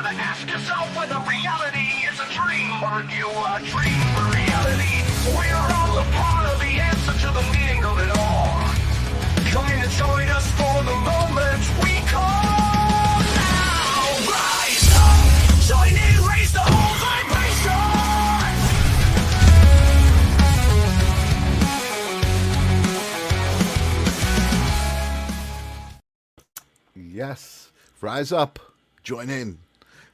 never ask yourself whether reality is a dream. Aren't you a dream for reality? We are all a part of the answer to the meaning of it all. Join us for the moment we call now. Rise up, join in, raise the whole vibration. Yes, rise up, join in,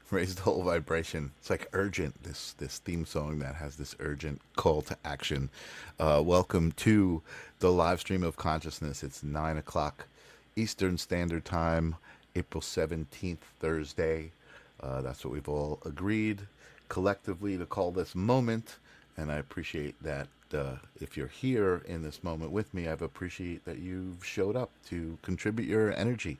raise the whole vibration. It's like urgent, this theme song that has this urgent call to action. Welcome to the live stream of consciousness. It's 9 o'clock Eastern Standard Time, April 17th, Thursday. That's what we've all agreed collectively to call this moment. And I appreciate that if you're here in this moment with me, I appreciate that you've showed up to contribute your energy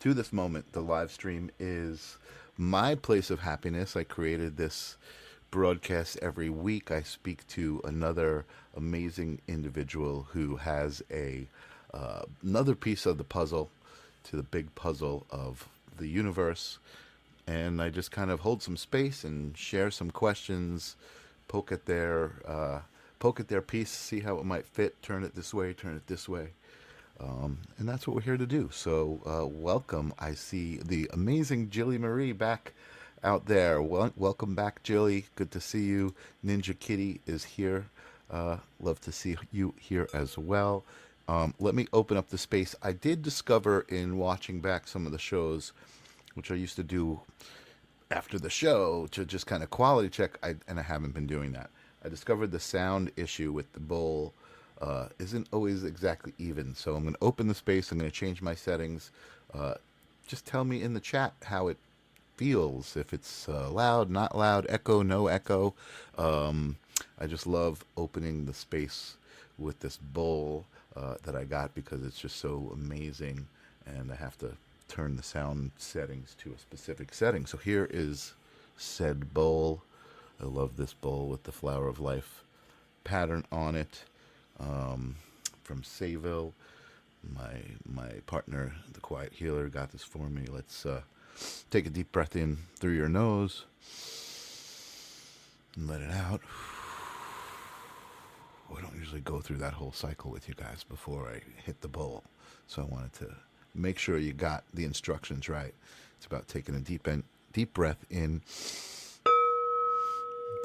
to this moment. The live stream is my place of happiness. I created this broadcast every week. I speak to another amazing individual who has another piece of the puzzle to the big puzzle of the universe, and I just kind of hold some space and share some questions, poke at their piece, see how it might fit, turn it this way, turn it this way. And that's what we're here to do. So welcome. I see the amazing Jilly Marie back out there. Welcome back, Jilly. Good to see you. Ninja Kitty is here. Love to see you here as well. Let me open up the space. I did discover in watching back some of the shows, which I used to do after the show to just kind of quality check, and I haven't been doing that. I discovered the sound issue with the bowl isn't always exactly even. So I'm going to open the space. I'm going to change my settings. Just tell me in the chat how it feels, if it's loud, not loud, echo, no echo. I just love opening the space with this bowl that I got because it's just so amazing, and I have to turn the sound settings to a specific setting. So here is said bowl. I love this bowl with the flower of life pattern on it, from Sayville. My partner, the quiet healer, got this for me. Let's take a deep breath in through your nose and let it out. I don't usually go through that whole cycle with you guys before I hit the bowl, so I wanted to make sure you got the instructions right. It's about taking a deep breath in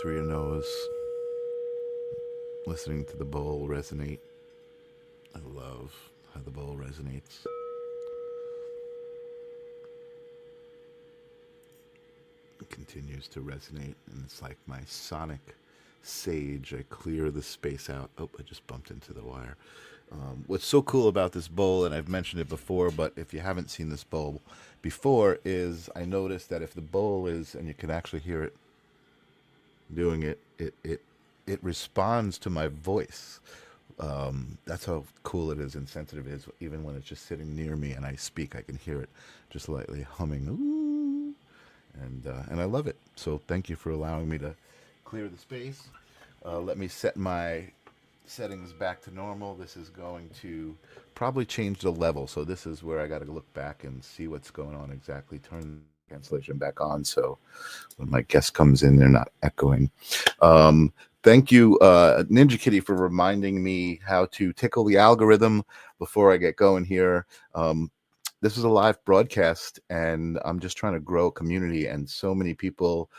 through your nose, listening to the bowl resonate. I love how the bowl resonates. It continues to resonate, and it's like my sonic sage. I clear the space out. Oh, I just bumped into the wire. What's so cool about this bowl, and I've mentioned it before, but if you haven't seen this bowl before, is I noticed that if the bowl is, and you can actually hear it doing it, it responds to my voice. That's how cool it is and sensitive it is. Even when it's just sitting near me and I speak, I can hear it just lightly humming. Ooh, and I love it. So thank you for allowing me to clear the space. Let me set my settings back to normal. This is going to probably change the level. So this is where I got to look back and see what's going on exactly. Turn the cancellation back on so when my guest comes in, they're not echoing. Thank you, Ninja Kitty, for reminding me how to tickle the algorithm before I get going here. This is a live broadcast, and I'm just trying to grow a community, and so many people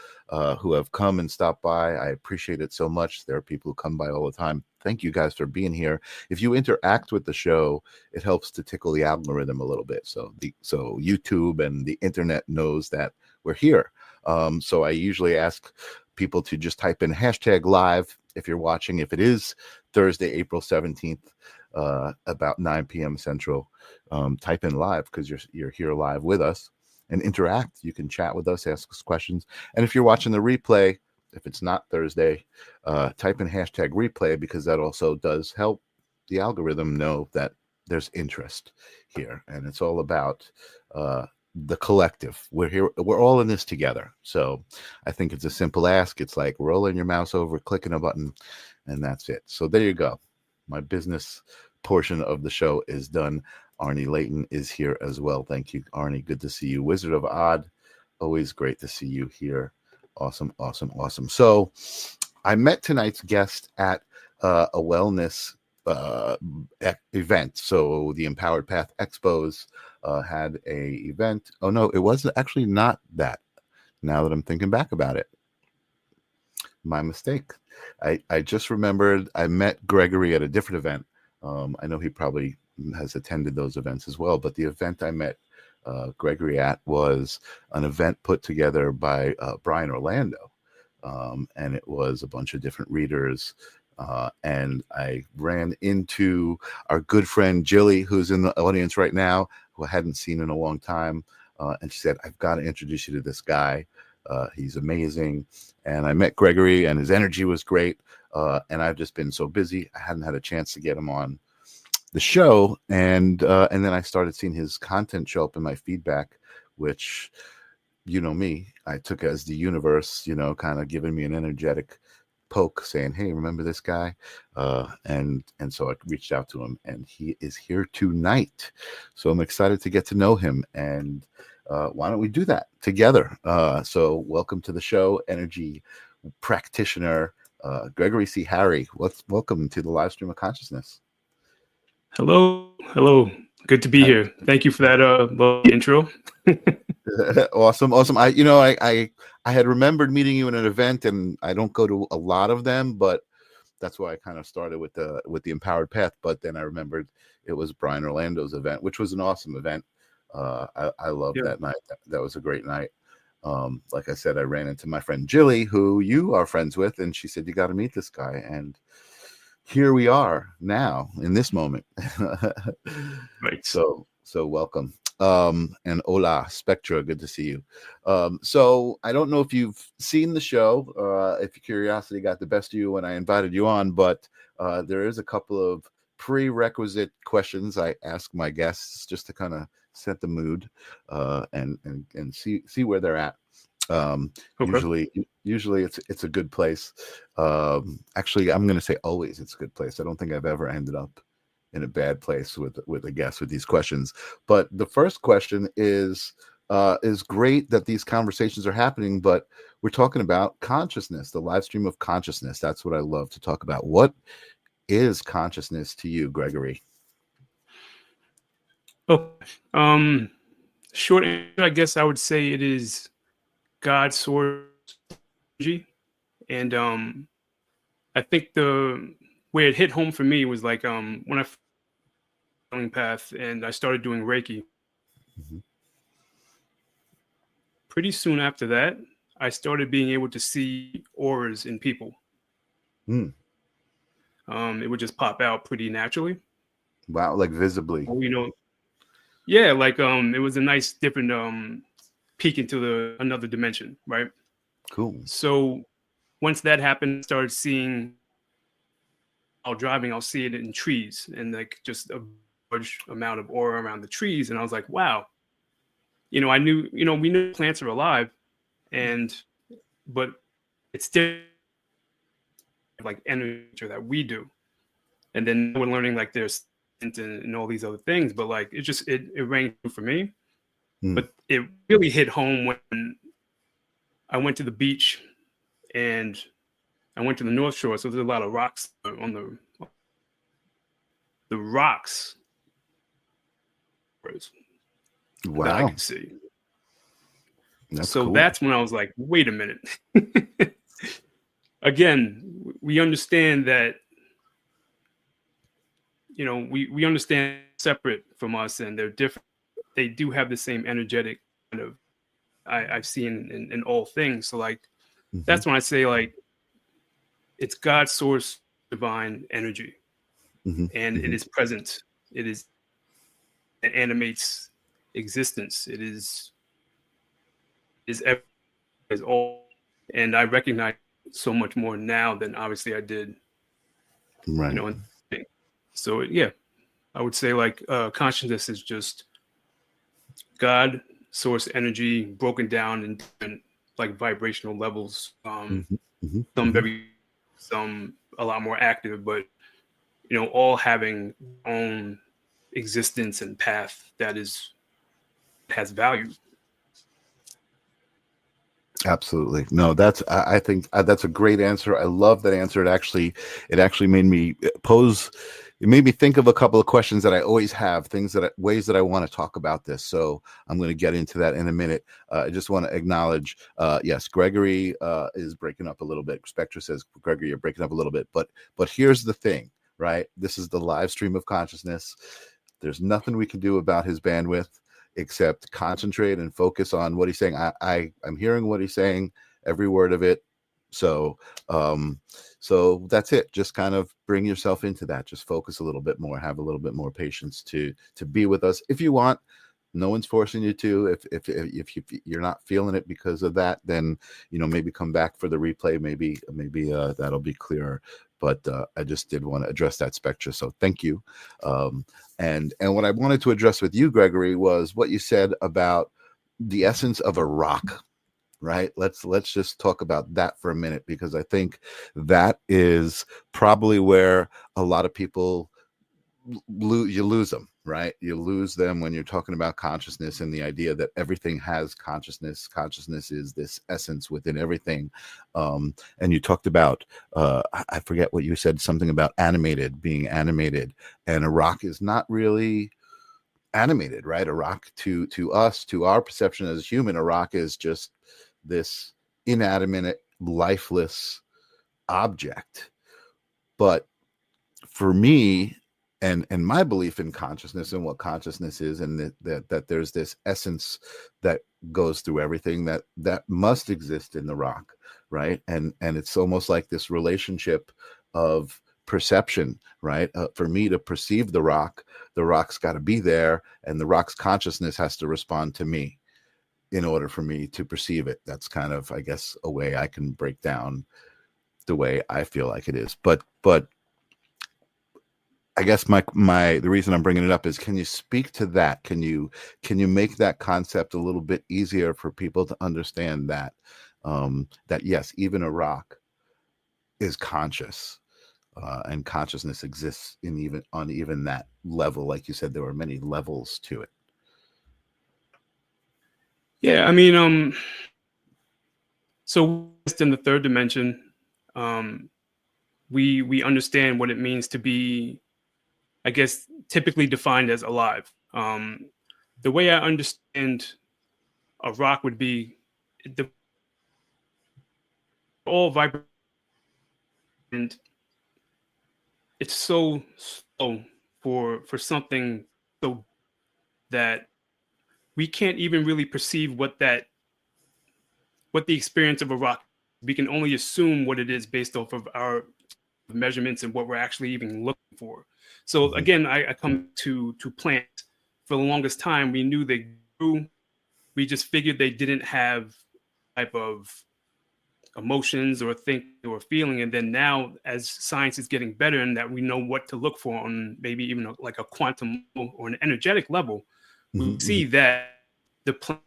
who have come and stopped by. I appreciate it so much. There are people who come by all the time. Thank you guys for being here. If you interact with the show, it helps to tickle the algorithm a little bit. So YouTube and the internet knows that we're here. So I usually ask people to just type in #live if you're watching. If it is Thursday, April 17th, about 9 p.m. Central, type in live because you're here live with us and interact. You can chat with us, ask us questions. And if you're watching the replay, if it's not Thursday, type in #replay because that also does help the algorithm know that there's interest here. And it's all about the collective. We're here. We're all in this together. So I think it's a simple ask. It's like rolling your mouse over, clicking a button, and that's it. So there you go. My business portion of the show is done. Arnie Layton is here as well. Thank you, Arnie. Good to see you. Wizard of Odd, Always great to see you here. Awesome, awesome, awesome. So I met tonight's guest at a wellness event. So the Empowered Path Expos had a event. Oh no, it wasn't actually not that. Now that I'm thinking back about it, my mistake. I just remembered I met Gregory at a different event. I know he probably has attended those events as well, but the event I met Gregory at was an event put together by Brian Orlando. And it was a bunch of different readers. And I ran into our good friend Jilly, who's in the audience right now, who I hadn't seen in a long time. And she said, I've got to introduce you to this guy. He's amazing. And I met Gregory, and his energy was great. And I've just been so busy, I hadn't had a chance to get him on the show. And then I started seeing his content show up in my feedback, which, you know me, I took as the universe, kind of giving me an energetic poke saying, hey, remember this guy? And so I reached out to him, and he is here tonight. So I'm excited to get to know him. And why don't we do that together? So welcome to the show, energy practitioner, Gregory C. Harry. Welcome to the live stream of consciousness. Hello. Good to be here. Thank you for that lovely intro. Awesome. I had remembered meeting you in an event, and I don't go to a lot of them, but that's why I kind of started with the Empowered Path. But then I remembered it was Brian Orlando's event, which was an awesome event. I loved that night. That was a great night. Like I said, I ran into my friend Jilly, who you are friends with, and she said, you got to meet this guy. And here we are now in this moment. Right. So welcome. And hola, Spectra, good to see you. So I don't know if you've seen the show, if your curiosity got the best of you when I invited you on, but there is a couple of prerequisite questions I ask my guests just to kind of set the mood and see where they're at. Okay. Usually it's a good place. Actually, I'm going to say always it's a good place. I don't think I've ever ended up in a bad place with a guest with these questions. But the first question is great that these conversations are happening, but we're talking about consciousness, the live stream of consciousness. That's what I love to talk about. What is consciousness to you, Gregory? Oh, short answer, I guess I would say it is God's source energy. And I think the way it hit home for me was like when I path and I started doing Reiki. Mm-hmm. Pretty soon after that, I started being able to see auras in people. It would just pop out pretty naturally. Wow, like visibly. Yeah, like it was a nice different peek into another dimension, right? Cool. So once that happened, I started seeing while driving, I'll see it in trees and like just a large amount of aura around the trees. And I was like, wow, I knew, we knew plants are alive but it's still like energy that we do. And then we're learning like there's and all these other things, but like it rang true for me. But it really hit home when I went to the beach and I went to the North Shore. So there's a lot of rocks on the rocks. Wow. That I could see. That's so cool. That's when I was like, wait a minute. Again, we understand that, we understand separate from us and they're different. They do have the same energetic kind of I've seen in all things. So like, that's when I say like, it's God's source, divine energy. And it is present. It animates existence. It is all. And I recognize so much more now than obviously I did. Right. So yeah, I would say like consciousness is just God, source energy broken down in different like vibrational levels. Some a lot more active, but all having own existence and path that has value. Absolutely. No, that's I think that's a great answer. I love that answer. It actually made me pose it made me think of a couple of questions that I always have, ways that I want to talk about this. So I'm going to get into that in a minute. I just want to acknowledge, yes, Gregory is breaking up a little bit. Spectra says, Gregory, you're breaking up a little bit. But here's the thing, right? This is the live stream of consciousness. There's nothing we can do about his bandwidth except concentrate and focus on what he's saying. I'm hearing what he's saying, every word of it. So so that's it. Just kind of bring yourself into that. Just focus a little bit more, have a little bit more patience to be with us if you want. No one's forcing you to. If you're not feeling it because of that, then maybe come back for the replay. Maybe that'll be clearer. But I just did want to address that, Spectra. So thank you. And what I wanted to address with you, Gregory, was what you said about the essence of a rock. Right. Let's just talk about that for a minute, because I think that is probably where a lot of people you lose them, right? You lose them when you're talking about consciousness and the idea that everything has consciousness. Consciousness is this essence within everything. And you talked about, I forget what you said, something about being animated. And a rock is not really animated, right? A rock to us, to our perception as human, a rock is just this inanimate, lifeless object. But for me, and my belief in consciousness and what consciousness is, and that there's this essence that goes through everything that must exist in the rock, right? And it's almost like this relationship of perception, right? For me to perceive the rock's got to be there, and the rock's consciousness has to respond to me in order for me to perceive it. That's kind of, I guess, a way I can break down the way I feel like it is. But I guess the reason I'm bringing it up is, can you speak to that? Can you make that concept a little bit easier for people to understand that that yes, even a rock is conscious, and consciousness exists on even that level. Like you said, there are many levels to it. Yeah, I mean, so just in the third dimension, we understand what it means to be, I guess, typically defined as alive. The way I understand a rock would be all vibrant, and it's so slow for something so that we can't even really perceive what the experience of a rock. We can only assume what it is based off of our measurements and what we're actually even looking for. So again, I come to plants. For the longest time, we knew they grew. We just figured they didn't have type of emotions or think or feeling. And then now, as science is getting better and that we know what to look for on maybe even like a quantum or an energetic level, we see that the plant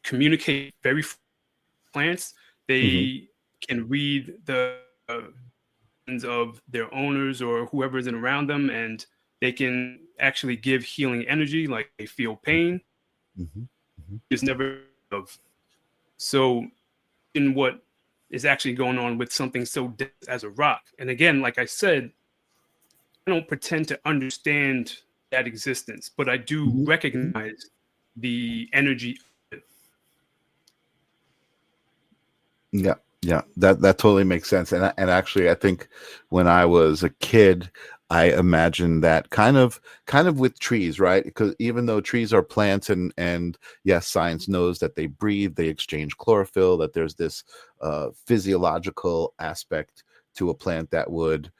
communicate very plants. They can read the of their owners or whoever is around them, and they can actually give healing energy, like they feel pain. It's never of. So in what is actually going on with something so dense as a rock. And again, like I said, I don't pretend to understand that existence, but I do recognize the energy. Yeah, that totally makes sense. And actually, I think when I was a kid, I imagined that kind of with trees, right? Because even though trees are plants, and yes, science knows that they breathe, they exchange chlorophyll, that there's this physiological aspect to a plant that would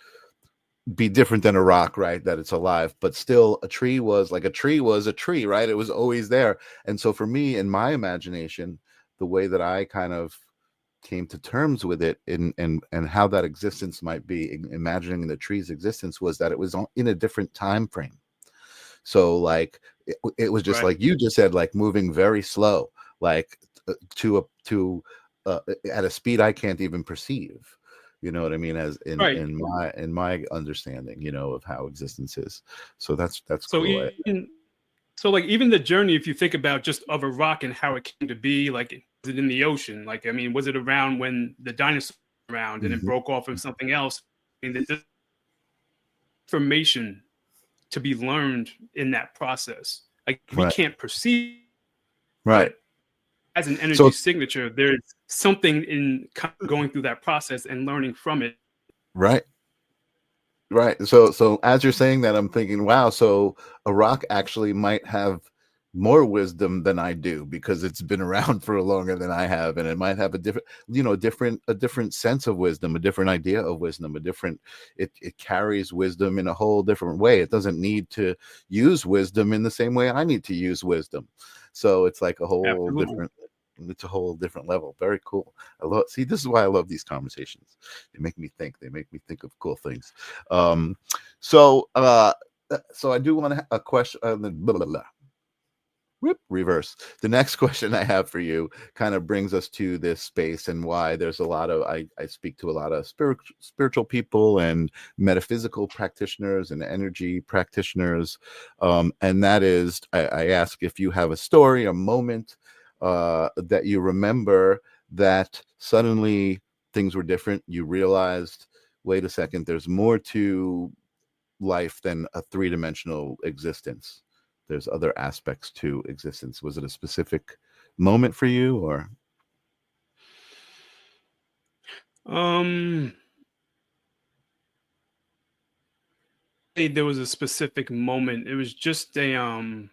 be different than a rock, right? That it's alive, but still a tree was a tree, right? It was always there. And so for me, in my imagination, the way that I kind of came to terms with it and how that existence might be, imagining the tree's existence, was that it was in a different time frame. So like it was just like you just said, like moving very slow, like to at a speed I can't even perceive. You know what I mean? As in my understanding, of how existence is. So that's so cool. So like even the journey, if you think about just of a rock and how it came to be, like Was it in the ocean? Like, I mean, was it around when the dinosaurs were around and it broke off of something else? I mean, there's information to be learned in that process. Like, we Right. can't perceive, Right. but as an energy So signature, there's something in kind of going through that process and learning from it. right. Right. So as you're saying that, I'm thinking, wow, so a rock actually might have more wisdom than I do because it's been around for longer than I have, and it might have a different, a different sense of wisdom, a different idea of wisdom, it carries wisdom in a whole different way. It doesn't need to use wisdom in the same way I need to use wisdom. So it's like Absolutely. it's a whole different level. Very cool. See, this is why I love these conversations. They make me think. They make me think of cool things. Um, so I do want to a question. Blah, blah, blah. Whoop, reverse. The next question I have for you kind of brings us to this space and why there's a lot of I speak to a lot of spiritual people and metaphysical practitioners and energy practitioners, and that is I ask if you have a story, a moment that you remember that suddenly things were different. You realized, wait a second, there's more to life than a three-dimensional existence. There's other aspects to existence. Was it a specific moment for you, or? There was a specific moment. It was just a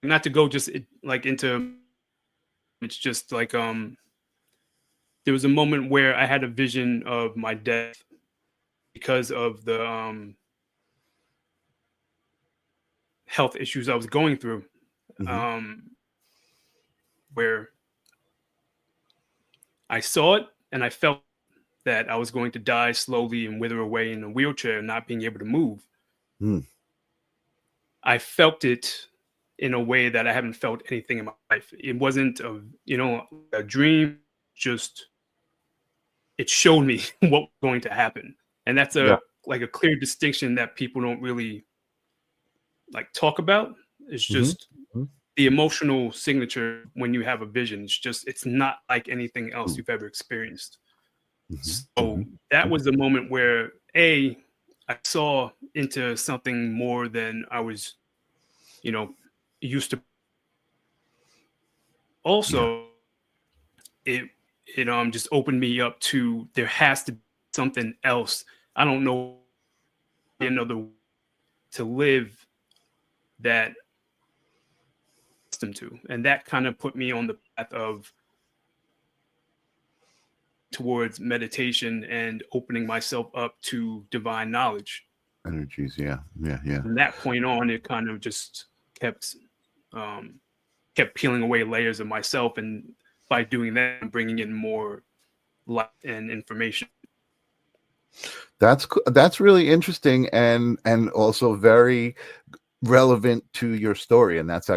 not to go just like into, it's just like there was a moment where I had a vision of my death because of the health issues I was going through, Mhm. where I saw it and I felt that I was going to die slowly and wither away in a wheelchair, not being able to move. Mm. I felt it in a way that I haven't felt anything in my life. It wasn't a dream, just it showed me what was going to happen. And that's Yeah. a clear distinction that people don't really like talk about. It's Mhm. just Mhm. the emotional signature when you have a vision. It's not like anything else Ooh. you've ever experienced. Mhm. So Mhm. that was the moment where I saw into something more than I was, you know, used to. Yeah. Also, it just opened me up to there has to be something else. I don't know another way to live that accustomed to, and that kind of put me on the path of towards meditation and opening myself up to divine knowledge. Energies. Yeah. Yeah. Yeah. From that point on, it kind of just kept um, kept peeling away layers of myself, and by doing that, I'm bringing in more light and information. That's really interesting and also very relevant to your story, and that's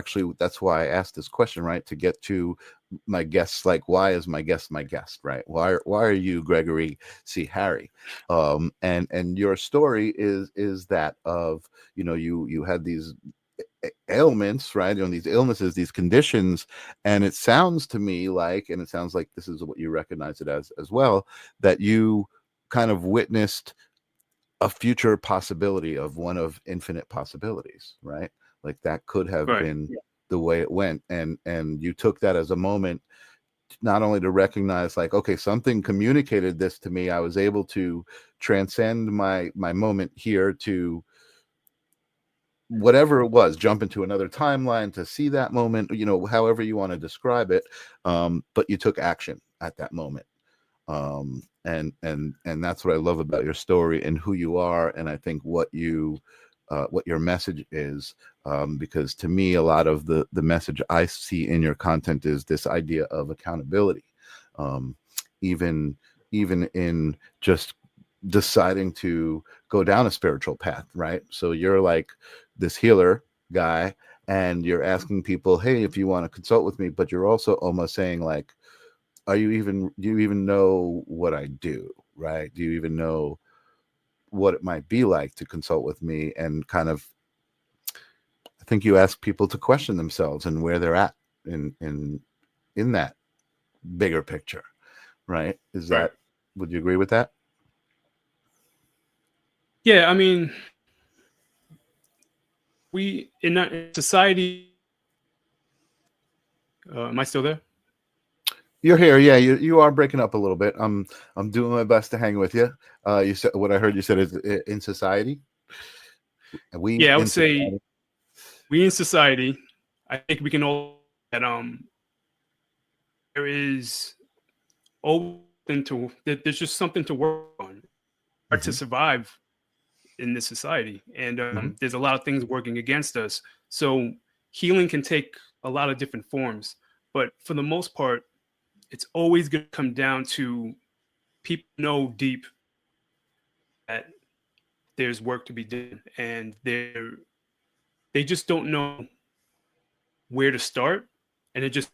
why I asked this question, right? To get to my guests, like, why is my guest my guest, right? Why are you Gregory C. Harry? And your story is that of, you had these ailments, right? These illnesses, these conditions, and it sounds to me like, and it sounds like this is what you recognize it as well, that you kind of witnessed a future possibility of one of infinite possibilities, right? Like that could have Right. been the way it went, and you took that as a moment not only to recognize, like, okay, something communicated this to me. I was able to transcend my moment here to whatever it was, jump into another timeline to see that moment, however you want to describe it. But you took action at that moment. And that's what I love about your story and who you are, and I think what your message is, because to me, a lot of the message I see in your content is this idea of accountability, um, even even in just deciding to go down a spiritual path, right? So you're like this healer guy, and you're asking people, hey, if you want to consult with me, but you're also almost saying, like, do you even know what I do, right? Do you even know what it might be like to consult with me? And kind of, I think you ask people to question themselves and where they're at, in that bigger picture, right? Is Right. that, would you agree with that? Yeah, I mean, we in society. Am I still there? You're here, yeah. You are breaking up a little bit. I'm doing my best to hang with you. You said, what I heard you said is in society. We Yeah, I would in say society. we in society. I think we can all that there is always there's just something to work on or to Hmm. survive in this society, and Hmm. there's a lot of things working against us. So healing can take a lot of different forms, but for the most part, it's always going to come down to people know deep that there's work to be done, and they just don't know where to start, and it just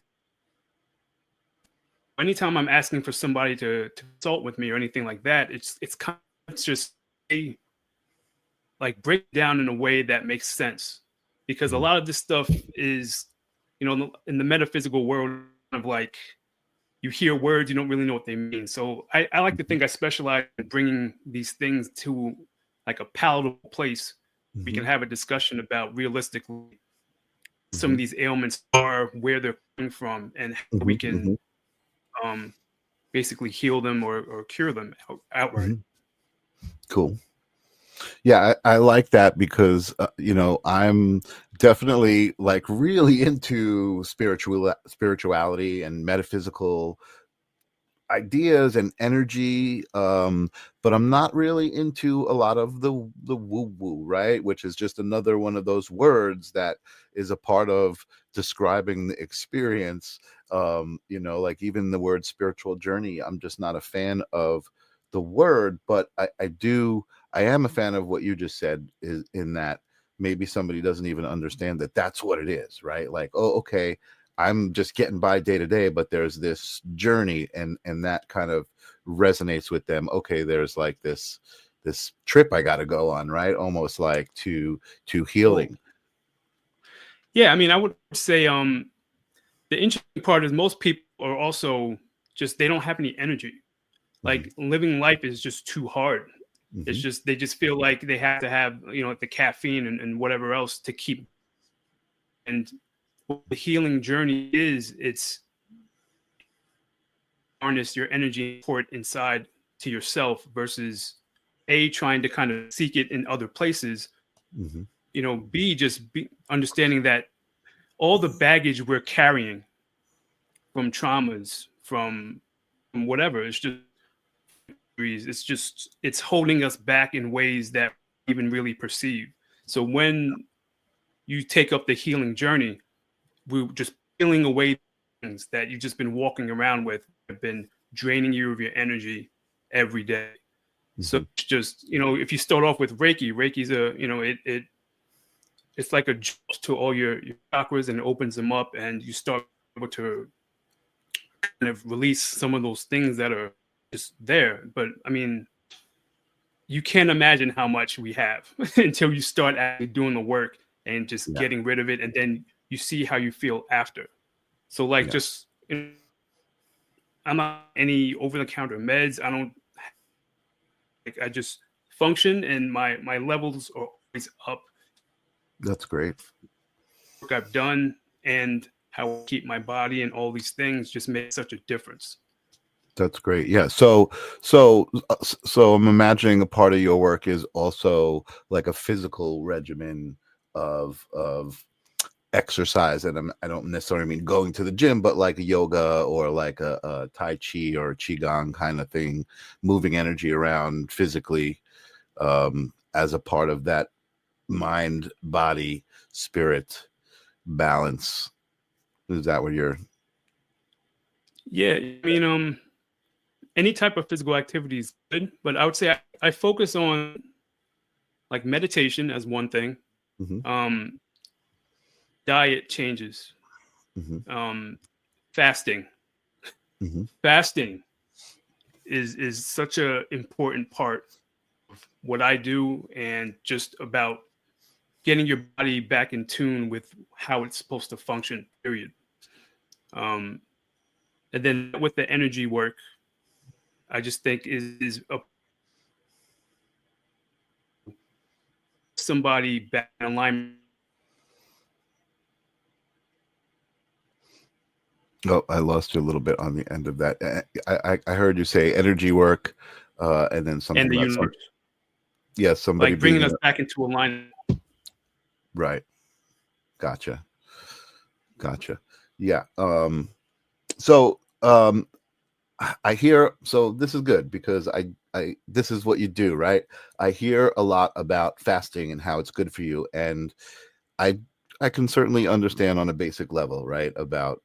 anytime I'm asking for somebody to consult with me or anything like that, it's kind of it's just a like break it down in a way that makes sense, because a Hmm. lot of this stuff is, in the metaphysical world, of like you hear words, you don't really know what they mean. So I like to think I specialize in bringing these things to like a palatable place. We Hmm. can have a discussion about realistically some Hmm. of these ailments are, where they're coming from, and how we can Hmm. um, basically heal them or cure them outright. Hmm. Cool. Yeah, I like that because I'm definitely like really into spirituality and metaphysical ideas and energy, but I'm not really into a lot of the woo woo, right? Which is just another one of those words that is a part of describing the experience. Like even the word spiritual journey, I'm just not a fan of the word, but I am a fan of what you just said, is in that maybe somebody doesn't even understand that that's what it is, right? Like, oh, okay, I'm just getting by day to day, but there's this journey, and that kind of resonates with them. Okay, there's like this trip I got to go on, right? Almost like to Well, healing. yeah, I mean, I would say the interesting part is most people are also just they don't have any energy. Hmm. Like living life is just too hard. It's Hmm. just they just feel like they have to have like the caffeine and whatever else to keep. And what the healing journey is, it's harness your energy and pour it inside to yourself versus a trying to kind of seek it in other places. Hmm. B just be understanding that all the baggage we're carrying from traumas, from whatever, it's holding us back in ways that we even really perceive. So when you take up the healing journey, we're just peeling away things that you've just been walking around with, have been draining you of your energy every day. So Hmm. it's just, if you start off with Reiki's it's like a jolt to all your chakras, and it opens them up, and you start able to kind of release some of those things that are just there. But I mean, you can't imagine how much we have until you start actually doing the work and just Yeah, getting rid of it, and then you see how you feel after. So like yeah, just I'm not any over the counter meds. I don't like I just function, and my levels are always up. that's great. Work I've done and how I keep my body and all these things just make such a difference. That's great. Yeah. So I'm imagining a part of your work is also like a physical regimen of exercise, and I don't necessarily mean going to the gym, but like a yoga or like a tai chi or a qigong kind of thing, moving energy around physically, as a part of that mind body spirit balance. Is that what you're? Yeah, I mean, any type of physical activity is good, but I would say I focus on like meditation as one thing, Hmm. um, diet changes, Hmm. um, fasting. Hmm. Fasting is such a important part of what I do, and just about getting your body back in tune with how it's supposed to function. Period. Um, and then with the energy work, I just think is somebody back in alignment. Oh, I lost you a little bit on the end of that. I heard you say energy work, and then something And the about universe, somebody like bringing being us back into alignment. right. Gotcha. Yeah. So I hear, so this is good because I this is what you do, right? I hear a lot about fasting and how it's good for you, and I I can certainly understand on a basic level, right, about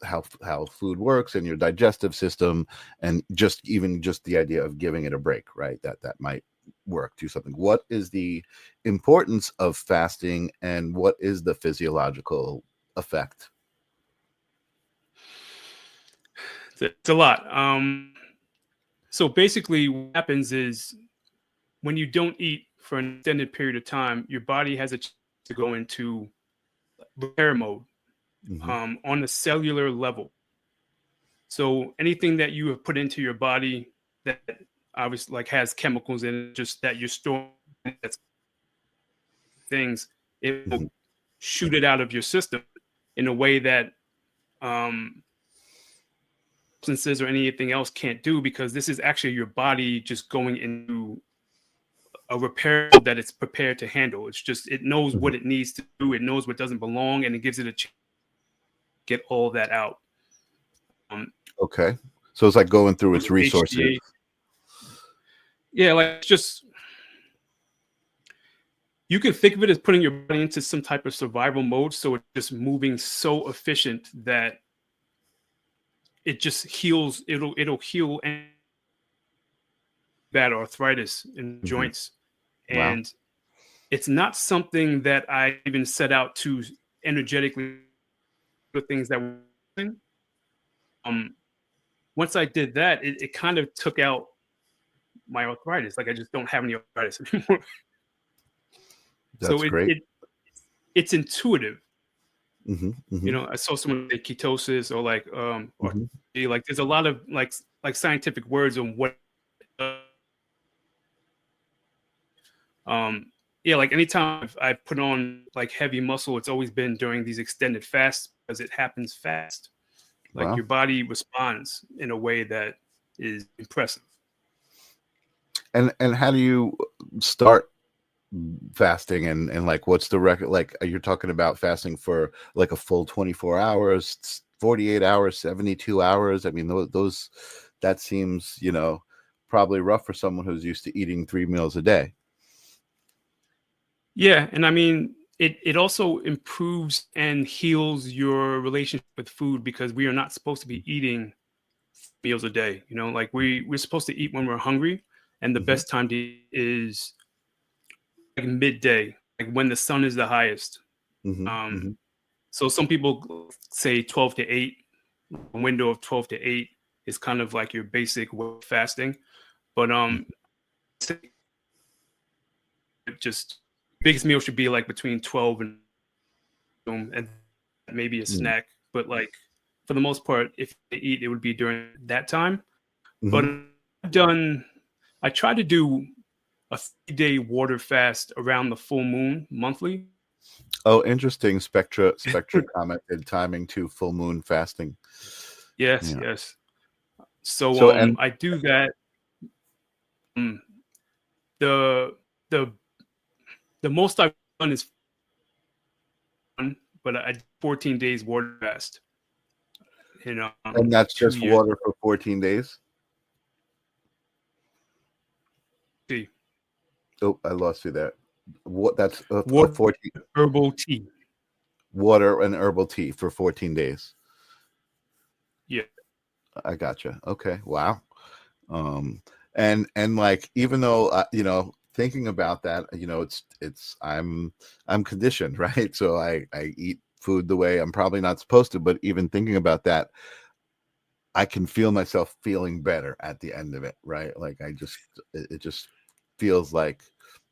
how food works and your digestive system, and just even just the idea of giving it a break, right? That might work, do something. What is the importance of fasting, and what is the physiological effect? It's a lot. So basically, what happens is when you don't eat for an extended period of time, your body has a chance to go into repair mode Hmm. on a cellular level. So anything that you have put into your body that obviously like has chemicals in it, just that you're storing that's things, it Hmm. will shoot it out of your system in a way that um, substances or anything else can't do, because this is actually your body just going into a repair mode that it's prepared to handle. It's just it knows Hmm. what it needs to do. It knows what doesn't belong, and it gives it a chance to get all that out. Um, Okay, so it's like going through its resources. HGA, yeah, like it's just you can think of it as putting your body into some type of survival mode, so it's just moving so efficient that it just heals. It'll heal any bad arthritis in Hmm. joints, Wow. and it's not something that I even set out to energetically the things that were um once I did that, it kind of took out my arthritis. Like I just don't have any arthritis anymore. So That's great. it's intuitive. Hmm. Hmm. I saw someone say ketosis or or Hmm. like there's a lot of like scientific words on what um yeah, like anytime I put on like heavy muscle, it's always been during these extended fasts because it happens fast. Like Wow. your body responds in a way that is impressive. And how do you start fasting, and like what's the record, like you're talking about fasting for like a full 24 hours, 48 hours, 72 hours? I mean, those that seems, probably rough for someone who's used to eating 3 meals a day. Yeah, and I mean it also improves and heals your relationship with food, because we are not supposed to be eating meals a day. Like we're supposed to eat when we're hungry, and the Hmm. best time to eat is like midday, like when the sun is the highest. Hmm. Um, Hmm. so some people say 12 to 8, a window of 12 to 8 is kind of like your basic way of fasting. But just biggest meal should be like between 12 and maybe a Hmm. snack. But like for the most part, if they eat, it would be during that time. But Hmm. I've done, I try to do a 3-day water fast around the full moon monthly. Oh, interesting. Spectra commented timing to full moon fasting. Yes, Yeah. yes. So So, and I do that. Um, the the the most I've done is fun, but I did 14 days water fast in that's 2 just years. water for 14 days. See, Oh, I lost you there. What, that's a water 14 herbal tea. water and herbal tea for 14 days. Yeah. I gotcha. Okay. Wow. Um, and like, even though, thinking about that, it's I'm conditioned, right? So I eat food the way I'm probably not supposed to, but even thinking about that, I can feel myself feeling better at the end of it, right? Like it just feels like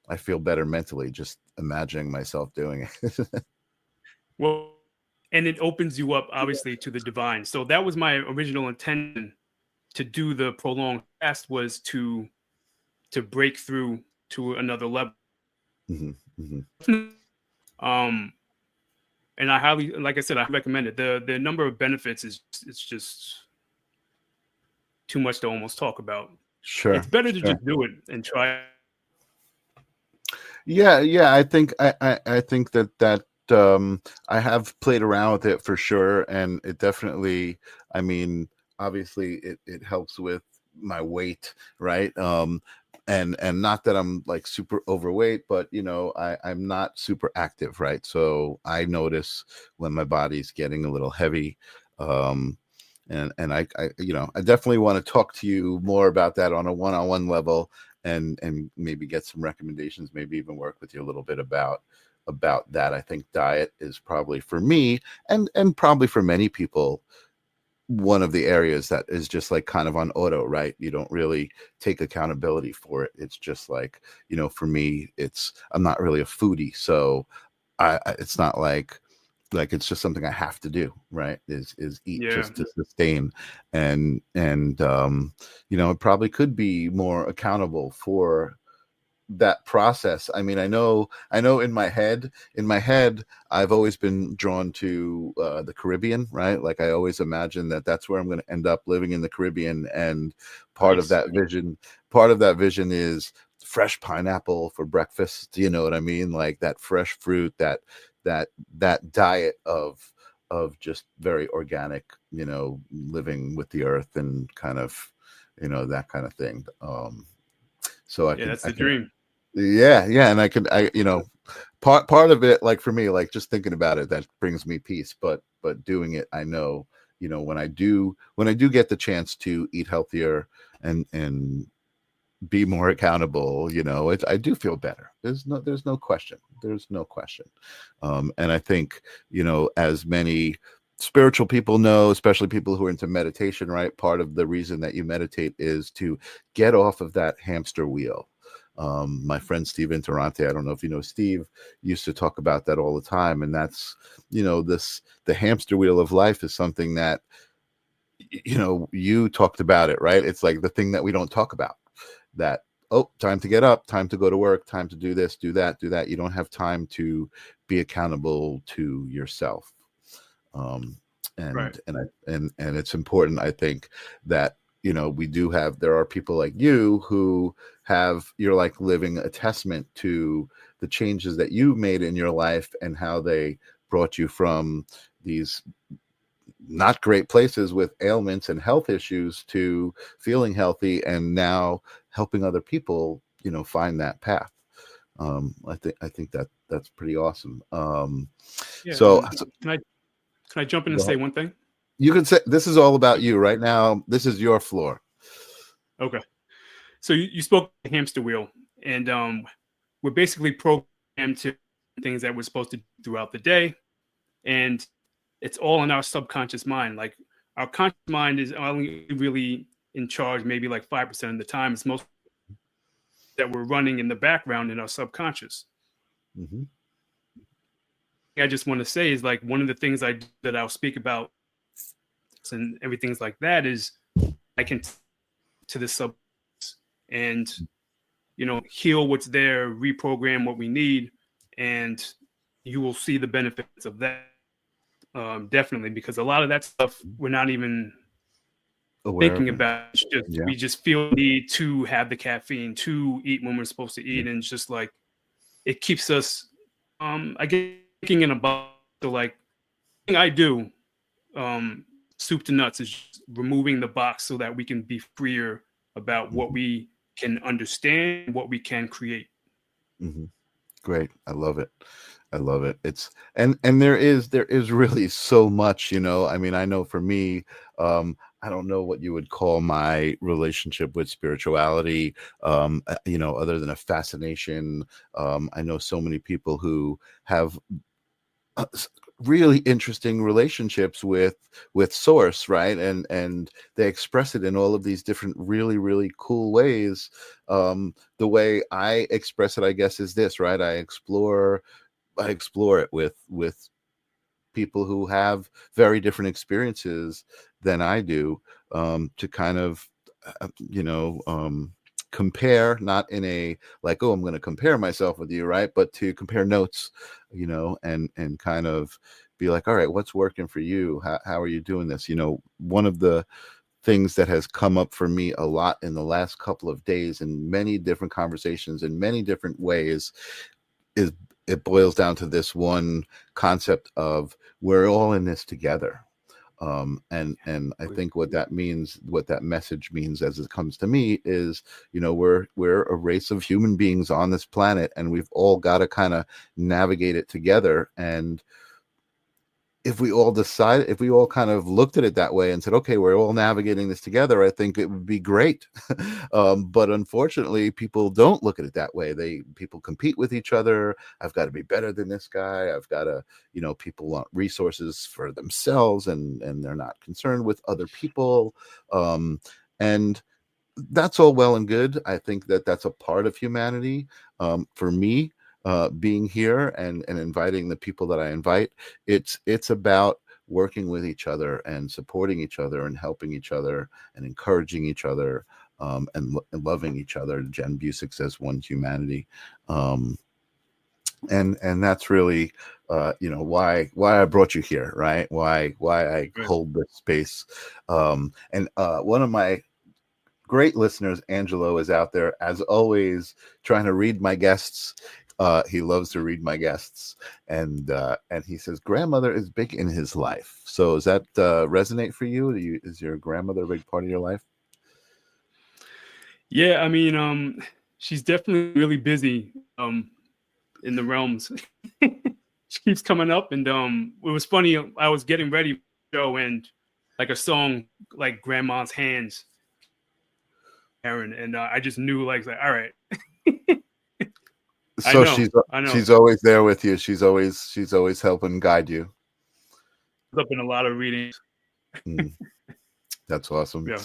I feel better mentally just imagining myself doing it. Well, and it opens you up obviously to the divine. So that was my original intention to do the prolonged fast, was to break through to another level. Hmm. Hmm. Um, and I highly, like I said, I recommend it. The number of benefits is, it's just too much to almost talk about. Sure, It's better to sure. just do it and try. Yeah, yeah. I think that I have played around with it for sure, and it definitely. I mean, obviously, it helps with my weight, right? And not that I'm like super overweight, but I'm not super active, right? So I notice when my body's getting a little heavy. Um, and I definitely want to talk to you more about that on a one-on-one level, and maybe get some recommendations, maybe even work with you a little bit about that. I think diet is probably for me, and probably for many people, one of the areas that is just like kind of on auto, right? You don't really take accountability for it. It's just like, for me, I'm not really a foodie, so it's not like it's just something I have to do, right? Is eat Yeah, just to sustain, and it probably could be more accountable for that process. I mean, I know in my head, I've always been drawn to the Caribbean, right? Like I always imagine that that's where I'm going to end up, living in the Caribbean, and part of nice. that vision, part of that vision is fresh pineapple for breakfast. You know what I mean? Like that fresh fruit, that diet of just very organic, living with the earth, and kind of, that kind of thing. So I Yeah, could, that's I the could, dream. yeah, yeah, and part of it, like for me, like just thinking about it, that brings me peace. But doing it, I know, when I do get the chance to eat healthier and be more accountable, I do feel better. There's no question. There's no question. And I think, as many spiritual people know, especially people who are into meditation, right? Part of the reason that you meditate is to get off of that hamster wheel. My friend Steve Interante, I don't know if you know Steve, used to talk about that all the time. And that's, the hamster wheel of life is something that, you talked about it, right? It's like the thing that we don't talk about, that, oh, time to get up, time to go to work, time to do this, do that, do that. You don't have time to be accountable to yourself. um Right. and it's important, I think, that there are people like you who you're like living a testament to the changes that you've made in your life, and how they brought you from these not great places with ailments and health issues to feeling healthy, and now helping other people, find that path. I think that's pretty awesome. Yeah. So, Can I jump in and go say ahead. one thing? You can say this is all about you right now. This is your floor. Okay. So you spoke the hamster wheel, and we're basically programmed to things that we're supposed to do throughout the day, and it's all in our subconscious mind. Like our conscious mind is only really in charge, maybe like 5% of the time. It's most that we're running in the background in our subconscious. Hmm. I just want to say is like one of the things that I'll speak about and everything's like that is I can to the sub and heal what's there, reprogram what we need, and you will see the benefits of that. Definitely, because a lot of that stuff we're not even Aware of thinking it. about. It's just Yeah. we just feel the need to have the caffeine, to eat when we're supposed to Yeah. eat, and it's just like it keeps us. I get thinking in a bottle. So like thing I do, um, soup to nuts, is just removing the box so that we can be freer about what Mhm. we can understand, what we can create. Mhm. Great. I love it. I love it. And there is really so much, I mean, I know for me, I don't know what you would call my relationship with spirituality, other than a fascination. I know so many people who have really interesting relationships with source, right? And they express it in all of these different really really cool ways. The way I express it, I guess, is this, right? I explore it with people who have very different experiences than I do, to kind of, you know, compare, not in a like, oh, I'm going to compare myself with you, right? But to compare notes, you know, and kind of be like, all right, what's working for you? How are you doing this? You know, one of the things that has come up for me a lot in the last couple of days in many different conversations in many different ways is it boils down to this one concept of we're all in this together. And I think what that means, what that message means as it comes to me is, you know, we're a race of human beings on this planet, and we've all got to kind of navigate it together. And if we all kind of looked at it that way and said, okay, we're all navigating this together, I think it would be great. But unfortunately, people don't look at it that way. People compete with each other. I've got to be better than this guy. I've got to, you know, people want resources for themselves, and they're not concerned with other people. And that's all well and good. I think that that's a part of humanity. For me, being here and inviting the people that I invite, it's about working with each other and supporting each other and helping each other and encouraging each other, and loving each other. Jen Busick says one humanity. And that's really, you know, why I brought you here, right? Why I hold this space. And one of my great listeners, Angelo, is out there as always trying to read my guests. He loves to read my guests, and he says grandmother is big in his life. So does that resonate for you? Is your grandmother a big part of your life? Yeah, I mean, she's definitely really busy in the realms. She keeps coming up, and it was funny. I was getting ready for the show, and like a song like Grandma's Hands, Aaron, and I just knew like all right. So I know. She's always there with you. She's always helping guide you. Up in a lot of readings. That's awesome. Yeah.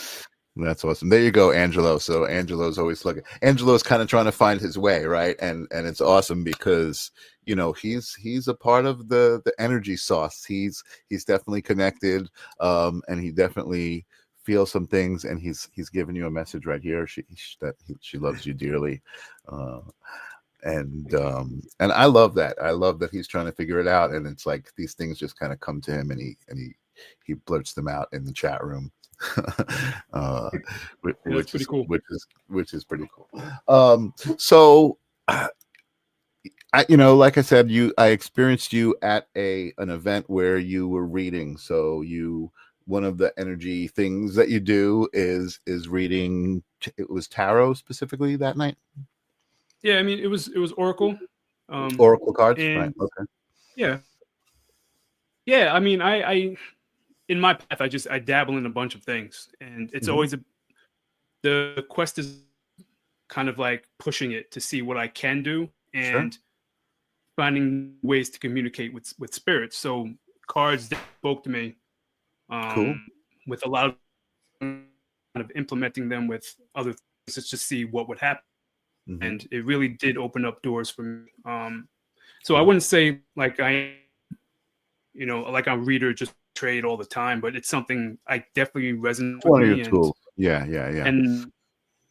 That's awesome. There you go, Angelo. So Angelo's always looking. Angelo's kind of trying to find his way, right? And it's awesome because, you know, he's a part of the energy sauce. He's definitely connected, and he definitely feels some things, and he's giving you a message right here. She loves you dearly. And I love that. I love that he's trying to figure it out, and it's like these things just kind of come to him, and he blurts them out in the chat room. Which is cool. Which is pretty cool. So I, you know, like I said, I experienced you at an event where you were reading. So one of the energy things that you do is reading. It was tarot specifically that night. Yeah, I mean it was Oracle. Oracle cards, right? Okay. Yeah. I mean, I in my path, I dabble in a bunch of things, and it's always the quest is kind of like pushing it to see what I can do and finding ways to communicate with spirits. So cards that spoke to me, Cool. with a lot of kind of implementing them with other things just to see what would happen. And it really did open up doors for me. So I wouldn't say like like I'm a reader, just trade all the time, but it's something I definitely resonate with. One of your tools. Yeah.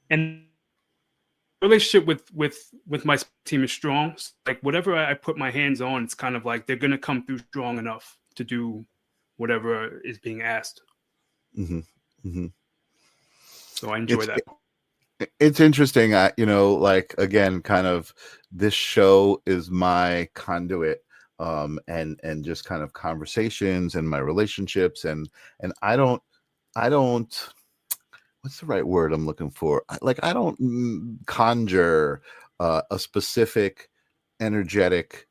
And relationship with my team is strong. Like whatever I put my hands on, it's kind of like they're gonna come through strong enough to do whatever is being asked. So I enjoy that. It's interesting. Like again, kind of this show is my conduit, and just kind of conversations and my relationships, and I don't what's the right word I'm looking for? I don't conjure a specific energetic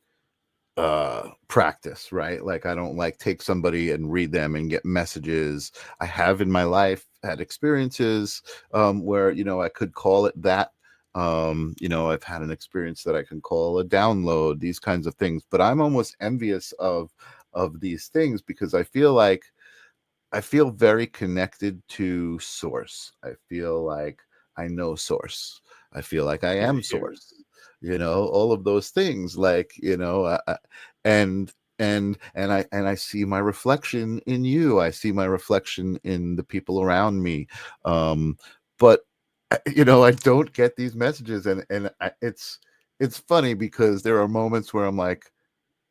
practice, right? Like I don't like take somebody and read them and get messages. I have in my life had experiences where, you know, I could call it that. You know, I've had an experience that I can call a download, these kinds of things, but I'm almost envious of these things because I feel very connected to source. I feel like I know source. I feel like I am source. You know, all of those things, like, you know, and and I see my reflection in you. I see my reflection in the people around me. But I don't get these messages, it's funny because there are moments where I'm like,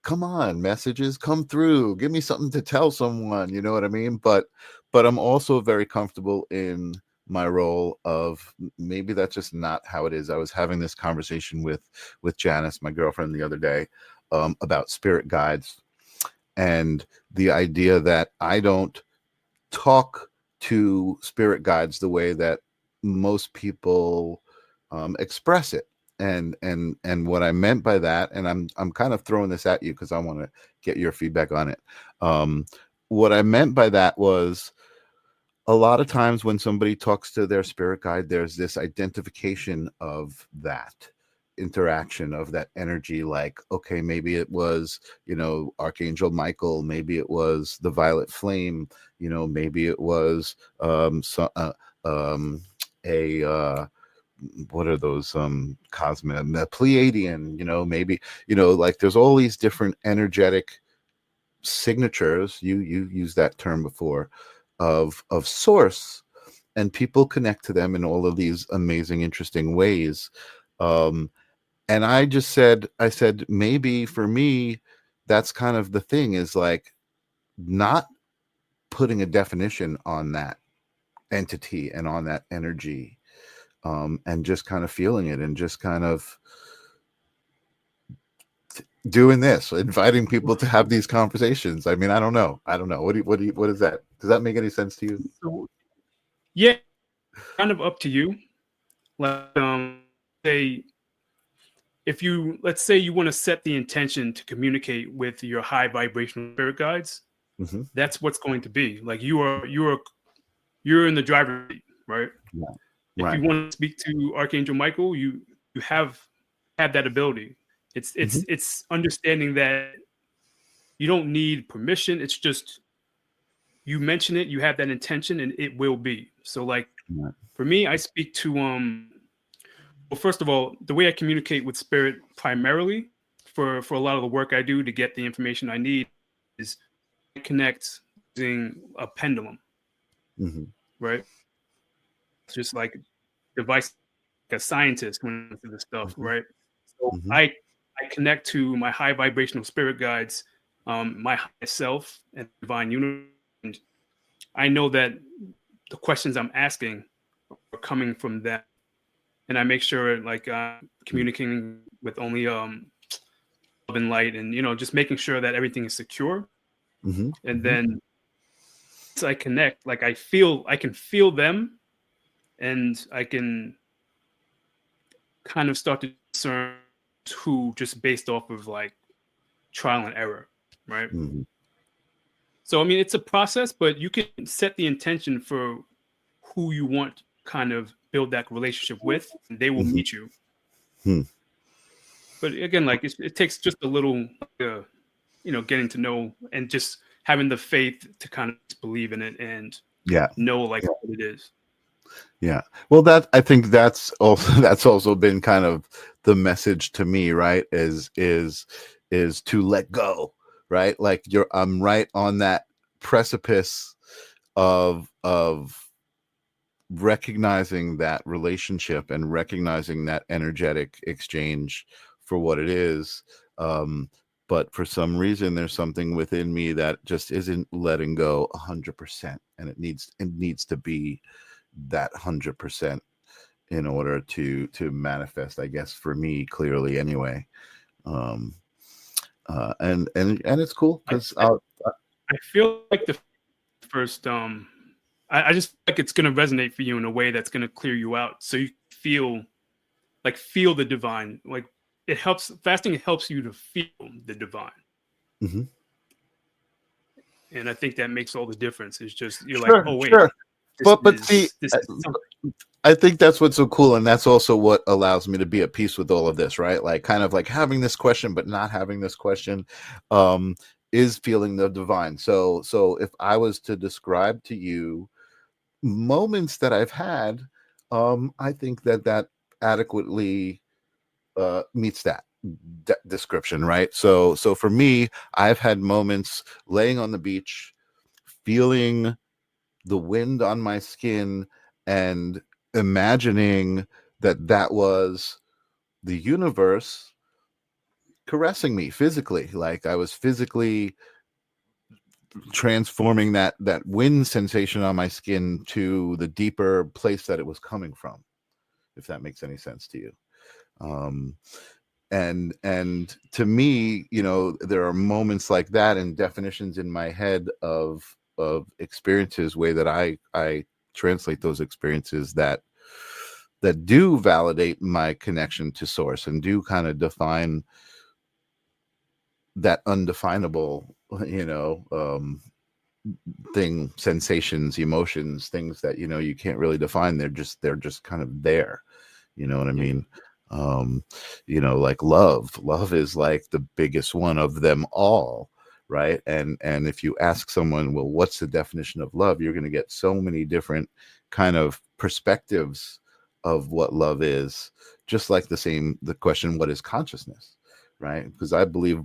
come on, messages, come through, give me something to tell someone, you know what I mean? But I'm also very comfortable in my role of maybe that's just not how it is. I was having this conversation with Janice, my girlfriend, the other day, about spirit guides, and the idea that I don't talk to spirit guides the way that most people express it. And what I meant by that, and I'm kind of throwing this at you because I want to get your feedback on it. What I meant by that was, a lot of times when somebody talks to their spirit guide, there's this identification of that interaction, of that energy, like, okay, maybe it was, Archangel Michael, maybe it was the violet flame, maybe it was a what are those cosmic, the Pleiadian, maybe, like there's all these different energetic signatures, you used that term before, of source, and people connect to them in all of these amazing, interesting ways. And I said maybe for me, that's kind of the thing, is like not putting a definition on that entity and on that energy, and just kind of feeling it, and just kind of doing this, inviting people to have these conversations. I mean, I don't know. What is that? Does that make any sense to you? So, yeah, kind of up to you. Like, say, if you, let's say you want to set the intention to communicate with your high vibrational spirit guides, Mm-hmm. that's what's going to be. Like, you're in the driver's seat, right? Yeah. If Right. you want to speak to Archangel Michael, you have that ability. It's understanding that you don't need permission. It's just you mention it, you have that intention, and it will be. So, like, Right. for me, I speak to well, first of all, the way I communicate with spirit primarily for a lot of the work I do to get the information I need is I connect using a pendulum, Mm-hmm. right? It's just like device, like a scientist when it comes to this stuff, Mm-hmm. right? So Mm-hmm. I connect to my high vibrational spirit guides, my high self and divine universe. And I know that the questions I'm asking are coming from them, and I make sure like communicating with only love and light, and just making sure that everything is secure. Mm-hmm. And Mm-hmm. then once I connect, like I can feel them, and I can kind of start to discern who, just based off of like trial and error, right? Mm-hmm. So I mean, it's a process, but you can set the intention for who you want to kind of build that relationship with, and they will Mm-hmm. meet you. Hmm. But again, like it takes just a little, getting to know and just having the faith to kind of believe in it and Yeah. know like what it is. Yeah. Well, I think that's also that's also been kind of the message to me, right? Is to let go, right? Like I'm right on that precipice of recognizing that relationship and recognizing that energetic exchange for what it is. But for some reason, there's something within me that just isn't letting go 100%, and it needs to be that 100% in order to manifest, I guess, for me, clearly anyway. um and it's cool I, because I, I feel like the first I just feel like it's going to resonate for you in a way that's going to clear you out, so you feel the divine. Like it helps, fasting helps you to feel the divine, Mhm. and I think that makes all the difference. It's just you're like, Sure, oh wait, sure. But see, this is something. I think that's what's so cool, and that's also what allows me to be at peace with all of this, right? Like kind of like having this question but not having this question, um is feeling the divine. So if I was to describe to you moments that I've had, I think that adequately meets that. description, right? So for me, I've had moments laying on the beach, feeling the wind on my skin, and imagining that was the universe caressing me physically, like I was physically transforming that wind sensation on my skin to the deeper place that it was coming from, if that makes any sense to you. um and to me, there are moments like that and definitions in my head of experiences, way that I translate those experiences that do validate my connection to source and do kind of define that undefinable, thing, sensations, emotions, things that you can't really define. They're just kind of there. You know what I mean? um like love is like the biggest one of them all, right? And if you ask someone, well, what's the definition of love, you're going to get so many different kind of perspectives of what love is. Just like the question, what is consciousness, right? Because I believe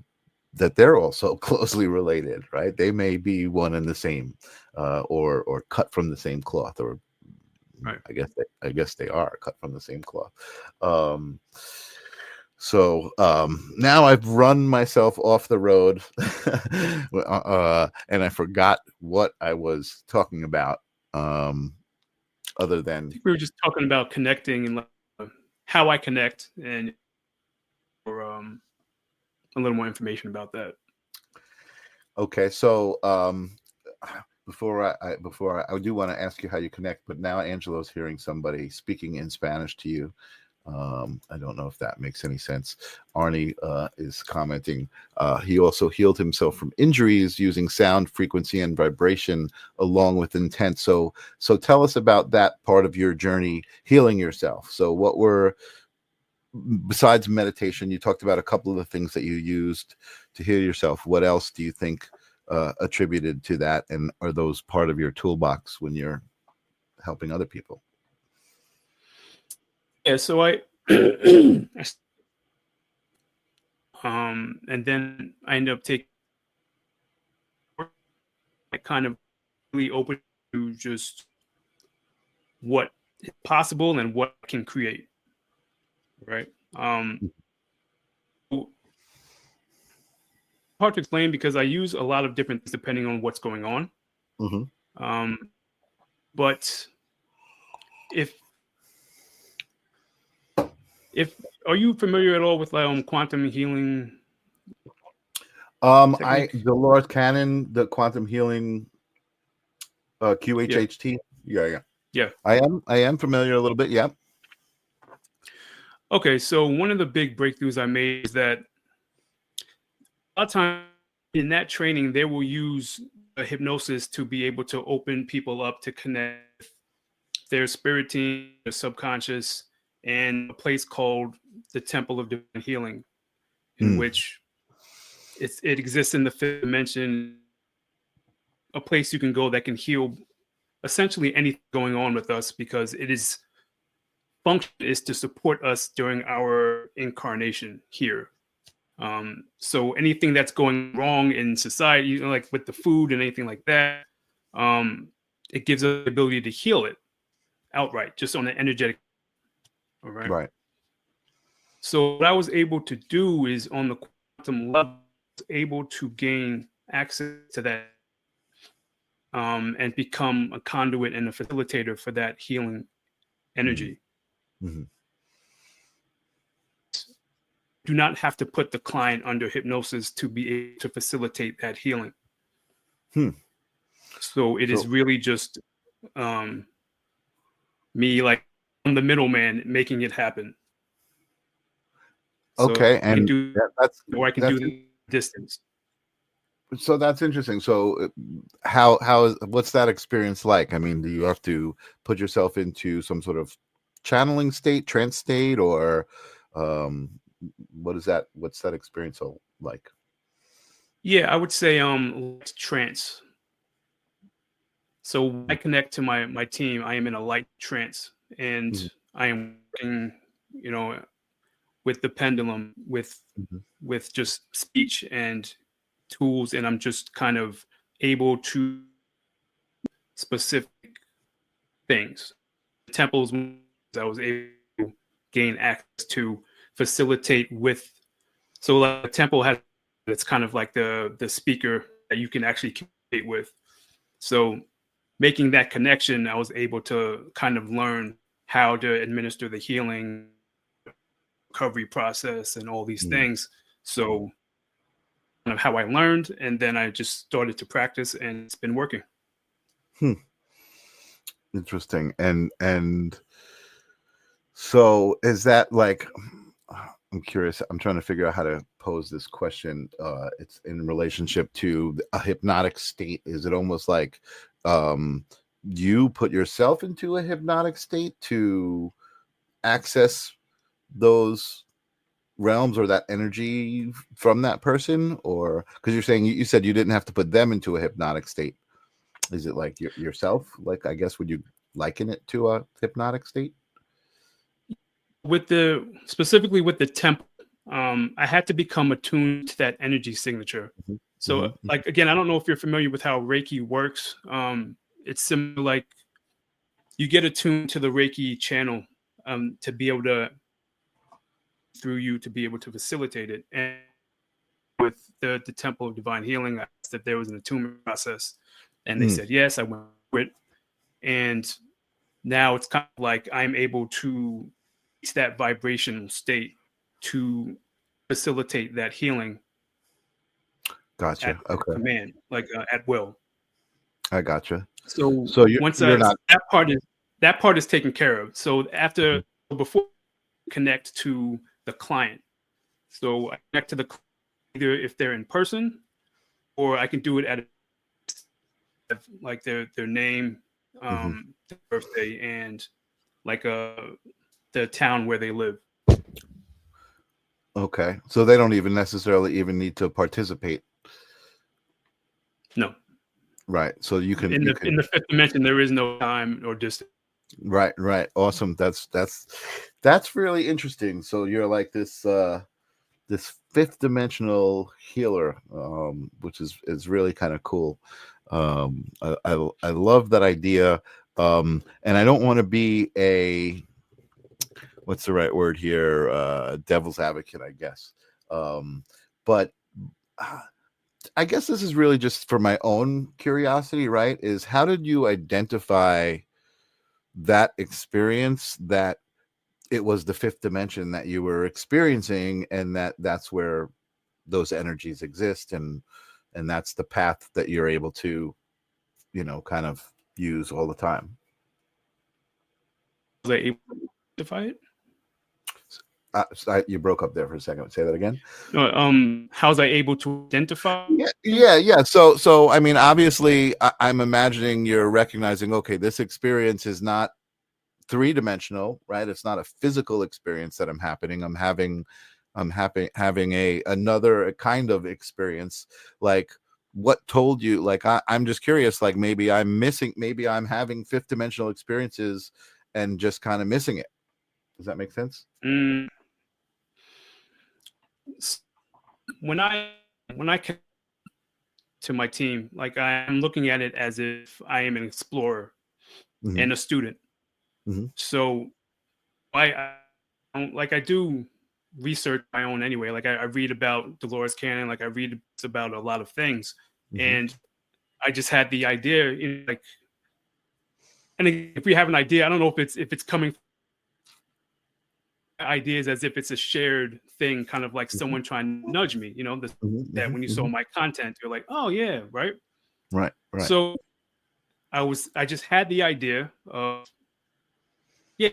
that they're also closely related, right? They may be one and the same, or cut from the same cloth, or Right. I guess they are cut from the same cloth. Um, so now I've run myself off the road, and I forgot what I was talking about. Other I than think we were just talking about connecting and like, how I connect, and or a little more information about that. okay, so before I do want to ask you how you connect, but now Angelo's hearing somebody speaking in Spanish to you. I don't know if that makes any sense. Arnie is commenting. He also healed himself from injuries using sound, frequency, and vibration along with intent. So tell us about that part of your journey healing yourself. So what were, besides meditation, you talked about a couple of the things that you used to heal yourself. What else do you think attributed to that, and are those part of your toolbox when you're helping other people? Yeah, so I and then I ended up taking like kind of really open to just what is possible and what I can create, right? So hard to explain because I use a lot of different things depending on what's going on. Mm-hmm. Um, but if if are you familiar at all with quantum healing technique? Dolores Cannon, the quantum healing, Yeah, QHHT. Yeah. yeah. I am familiar a little bit. Yeah. Okay, so one of the big breakthroughs I made is that a lot of times in that training, they will use a hypnosis to be able to open people up to connect with their spirit team, their subconscious, and a place called the Temple of Divine Healing, in Mm, which it exists in the fifth dimension, a place you can go that can heal essentially anything going on with us because it is function is to support us during our incarnation here. So anything that's going wrong in society, like with the food and anything like that, um, it gives us the ability to heal it outright, just on an energetic. All right. right. So what I was able to do is on the quantum level, I was able to gain access to that, and become a conduit and a facilitator for that healing Mm-hmm. energy. Mm-hmm. Do not have to put the client under hypnosis to be able to facilitate that healing. Hmm. So it is So really just um, me, like I'm the middleman making it happen. So okay, I can and do, or I can do that's the distance. so that's interesting. So what's that experience like? I mean, do you have to put yourself into some sort of channeling state, trance state, or um, what is that? What's that experience all like? Yeah, I would say light trance. So when I connect to my team, I am in a light trance, and Mhm. I am working, you know, with the pendulum, with just speech and tools, and I'm just kind of able to specific things. Temples I was able to gain access to facilitate with. So like a temple has, it's kind of like the speaker that you can actually communicate with. So making that connection, I was able to kind of learn how to administer the healing recovery process and all these things. So kind of how I learned, and then I just started to practice, and it's been working. Interesting. And so is that like, I'm curious, I'm trying to figure out how to pose this question. It's in relationship to a hypnotic state. Is it almost like you put yourself into a hypnotic state to access those realms or that energy from that person? Or because you're saying you said you didn't have to put them into a hypnotic state. Is it like yourself? Like, I guess, would you liken it to a hypnotic state? Specifically with the temple, I had to become attuned to that energy signature. So like, again, I don't know if you're familiar with how Reiki works. It's similar, like you get attuned to the Reiki channel to be able to, through you, to be able to facilitate it. And with the Temple of Divine Healing, I asked if there was an attunement process, and they said yes. I went through it, and now it's kind of like I'm able to reach that vibrational state to facilitate that healing. Gotcha. At Okay. command, like at will. I gotcha. So you're once not. that part is taken care of. So before I connect to the client, so I connect to the client either if they're in person, or I can do it at like their name, their birthday, and like the town where they live. Okay, so they don't even necessarily even need to participate. No. Right. So you can in the fifth dimension, there is no time or distance. Right. Awesome. That's really interesting. So you're like this this fifth dimensional healer, which is really kind of cool. I love that idea. And I don't want to be a, what's the right word here? Devil's advocate, I guess. But I guess this is really just for my own curiosity, right? Is how did you identify that experience, that it was the fifth dimension that you were experiencing, and that's where those energies exist, and that's the path that you're able to, kind of use all the time? Was I able to identify it? You broke up there for a second. Say that again. How was I able to identify? Yeah. So I mean, obviously, I'm imagining you're recognizing, okay, this experience is not three-dimensional, right? It's not a physical experience that I'm having another kind of experience. Like, what told you? Like, I'm just curious, like maybe I'm having fifth dimensional experiences and just kind of missing it. Does that make sense? When I connect to my team, like I'm looking at it as if I am an explorer and a student. So I do research my own anyway. Like I read about Dolores Cannon, like I read about a lot of things, and I just had the idea, like, and if we have an idea, I don't know if it's coming from ideas as if it's a shared thing, kind of like someone trying to nudge me, that when you saw my content, you're like, oh yeah, right. So I just had the idea of, yeah,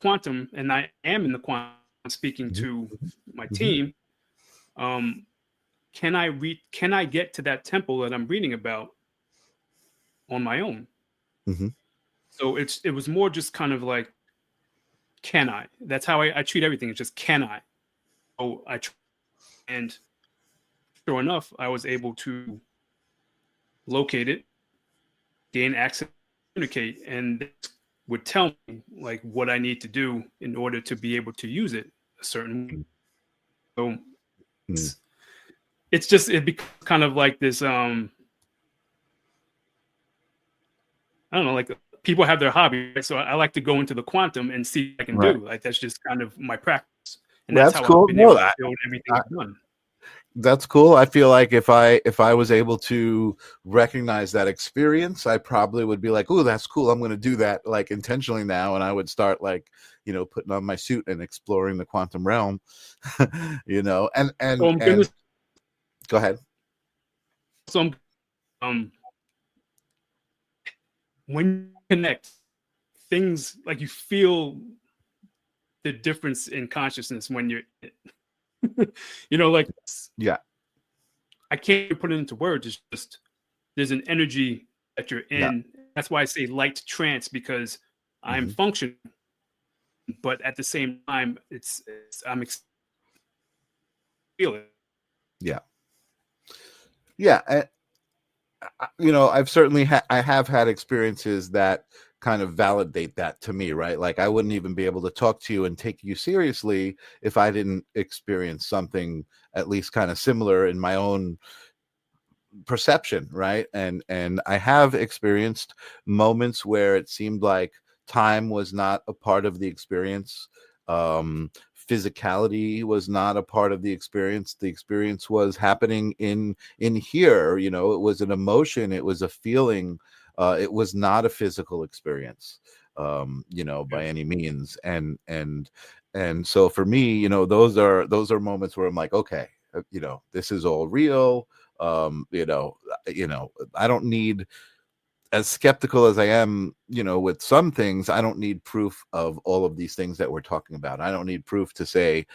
quantum, and I am in the quantum, speaking to my team. Can I get to that temple that I'm reading about on my own? So it was more just kind of like, can I? That's how I treat everything. It's just, can I? Oh, and sure enough, I was able to locate it, gain access, communicate, and it would tell me like what I need to do in order to be able to use it. a certain way. So Mm. it's just, it becomes kind of like this, I don't know, like people have their hobby, right? So I like to go into the quantum and see what I can Right. do. Like that's just kind of my practice, and that's That's how I've cool. been No, able to build everything I've done. that's cool. I feel like if I was able to recognize that experience, I probably would be like, "Oh, that's cool. I'm going to do that like intentionally now," and I would start like, putting on my suit and exploring the quantum realm. And So I'm gonna, go ahead. so I'm, when you connect things, like you feel the difference in consciousness when you're, like Yeah. I can't put it into words. It's just there's an energy that you're Yeah. in. That's why I say light trance, because I'm Mhm. functioning, but at the same time, I'm feeling. Yeah. Yeah. I've certainly I have had experiences that kind of validate that to me, right? Like I wouldn't even be able to talk to you and take you seriously if I didn't experience something at least kind of similar in my own perception, right? And I have experienced moments where it seemed like time was not a part of the experience. Physicality was not a part of the experience. The experience was happening in here. It was an emotion, it was a feeling. It was not a physical experience, by any means. And so for me, those are moments where I'm like, okay, this is all real. um you know I don't need, as skeptical as I am, with some things, I don't need proof of all of these things that we're talking about. I don't need proof to say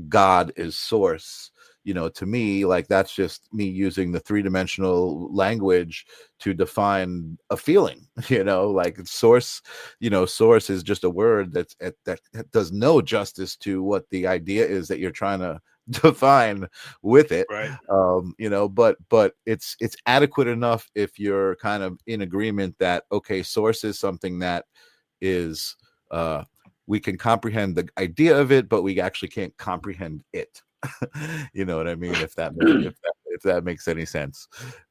God is source. To me, like that's just me using the three-dimensional language to define a feeling. Like source. Source is just a word that does no justice to what the idea is that you're trying to define with it. Right. But it's adequate enough if you're kind of in agreement that, okay, source is something that is we can comprehend the idea of it, but we actually can't comprehend it. You know what I mean? If that makes any sense.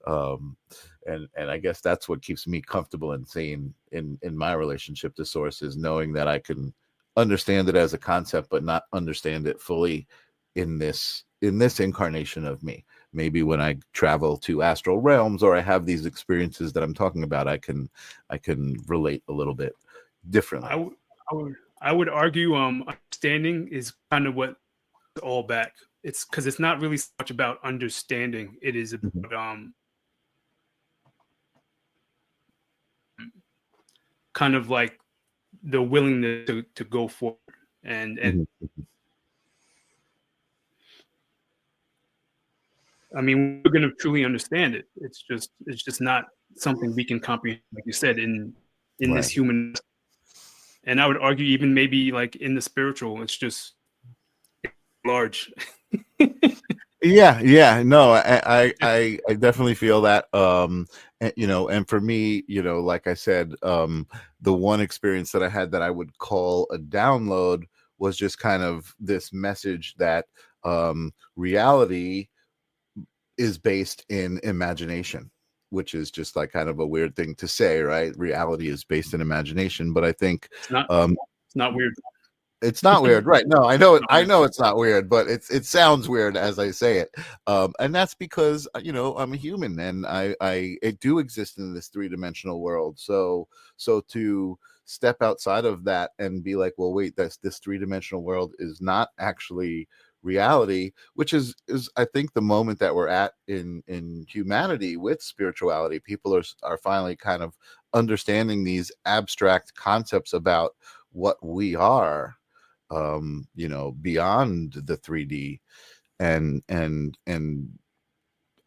And I guess that's what keeps me comfortable and sane in my relationship to source, is knowing that I can understand it as a concept, but not understand it fully in this incarnation of me. Maybe when I travel to astral realms or I have these experiences that I'm talking about, I can relate a little bit differently. I would argue understanding is kind of what it's all back. It's because it's not really so much about understanding. It is about kind of like the willingness to go forward and Mhm. I mean, we're going to truly understand it. It's just not something we can comprehend, like you said, in this Right. human. And I would argue even maybe like in the spiritual, it's just large. Yeah, no, I definitely feel that. And for me, like I said, the one experience that I had that I would call a download was just kind of this message that reality is based in imagination, which is just like kind of a weird thing to say, right? Reality is based in imagination, but I think It's not weird. it's not weird, right? No, I know it. Not I weird. know it's not weird, but it sounds weird as I say it, and that's because I'm a human and I do exist in this three-dimensional world. So to step outside of that and be like, well, wait, this three-dimensional world is not actually reality, which is I think the moment that we're at in humanity with spirituality. People are finally kind of understanding these abstract concepts about what we are, beyond the 3D, and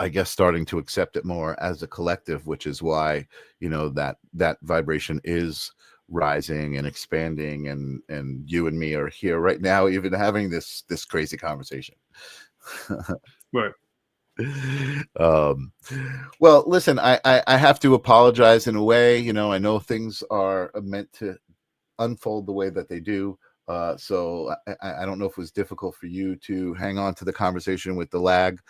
I guess starting to accept it more as a collective, which is why that vibration is rising and expanding, and you and me are here right now even having this crazy conversation. Right. um well, listen, I have to apologize in a way. I know things are meant to unfold the way that they do. So I don't know if it was difficult for you to hang on to the conversation with the lag.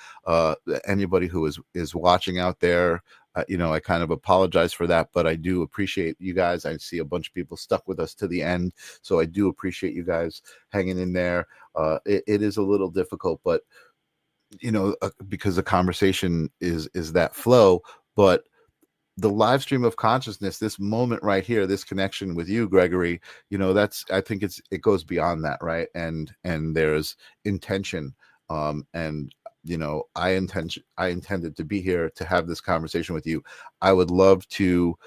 Anybody who is watching out there, I kind of apologize for that, but I do appreciate you guys. I see a bunch of people stuck with us to the end, so I do appreciate you guys hanging in there. It is a little difficult, but because the conversation is that flow, but the live stream of consciousness, this moment right here, this connection with you, Gregory, I think it goes beyond that, right? And there's intention, and I intended to be here to have this conversation with you. I would love to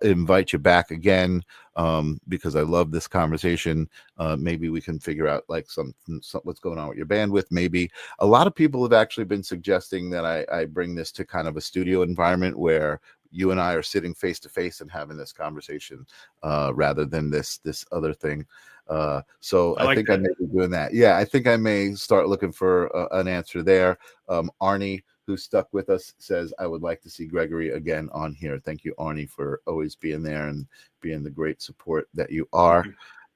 invite you back again, because I love this conversation. Maybe we can figure out like some what's going on with your bandwidth. Maybe a lot of people have actually been suggesting that I bring this to kind of a studio environment where you and I are sitting face to face and having this conversation, rather than this other thing. So I think that. I may be doing that. Yeah, I think I may start looking for an answer there. Arnie, who's stuck with us, says, I would like to see Gregory again on here. Thank you, Arnie, for always being there and being the great support that you are.